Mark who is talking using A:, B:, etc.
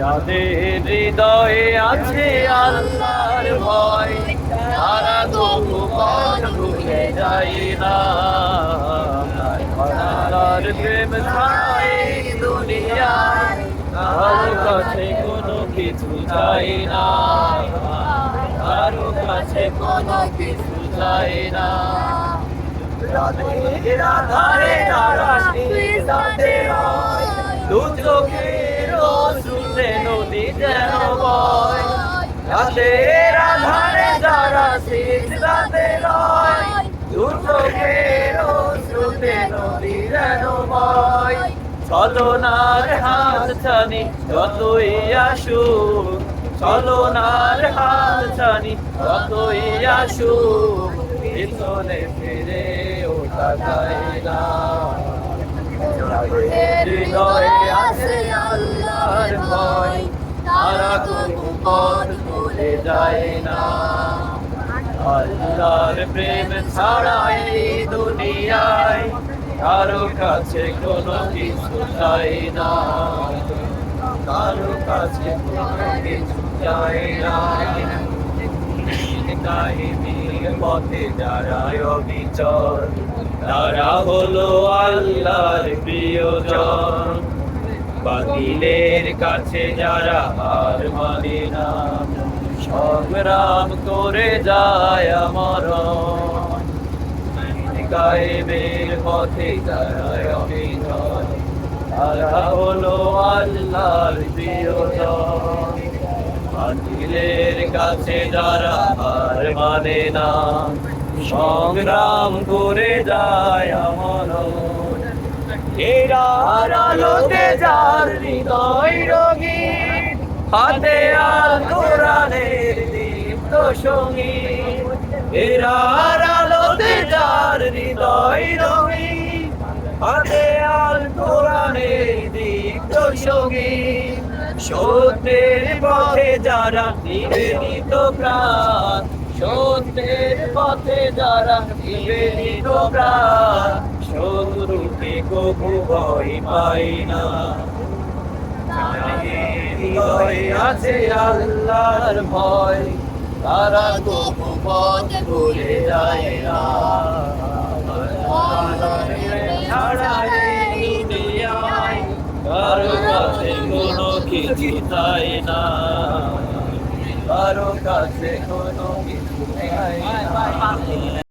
A: যাদের হৃদয়ে আছে আল্লাহর ভয়, তারা তবু পথ ভুলে যায় না। আল্লাহর প্রেম ছাড়া এই দুনিয়ায় কারো কাছে কোনো কিছু চাই না, কারো কাছে কোনো কিছু চাই না। রাতের আধারে তারা সিজদাতে রয়, দু চোখের অশ্রুতে নদী যেন বয়। রাতের আধারে যারা সিজদাতে রয়, দু চোখের অশ্রুতে নদী যেন বয়। ছলনার হাত ছানি যতই আসুক, ছলনার হাত ছানি যতই আসুক, পিছনে ফিরে ওঠা যায় না। হৃদয়ে আছে আল্লাহর ভয়, তারা তবু পথ ভুলে যায় না। আল্লাহর প্রেম ছাড়া এই দুনিয়ায় কারো কাছে কোনো কিছু চাই না, কারো কাছে কোনো কিছু চাই না। কাহিনীর পথে যারা অবিচল, তারা হলো আল্লাহর প্রিয়জন। বাতিলের কাছে যারা হার মানে না, সংগ্রাম করে যায় আমরণ। গায়েবের পথে যারা অবিচল, তারা হলো আল্লাহর প্রিয়জন। বাতিলের কাছে যারা হার মানে না, সংগ্রাম করে যায় আমরণ। এরার আলোতে যার হৃদয় রঙিন, হাতে আল কোরআনের দীপ্ত সঙ্গীত। এরার আলোতে যার হৃদয় রঙিন, হাতে আল কোরআনের দীপ্ত সঙ্গীত। সত্যের পথে যারা নিবেদিত প্রাণ, সত্যের পথে যারা নিবেদিত প্রাণ, শত্রুকে কবু ভয় পাই না। হৃদয়ে আছে আল্লাহর ভয়, তারা কবু পথ ভুলে যায় না। ছাড়া এই দুনিয়ায় কারো কাছে কোনো কিছু চাই না, কারো কাছে কোনো কিছু চাই না।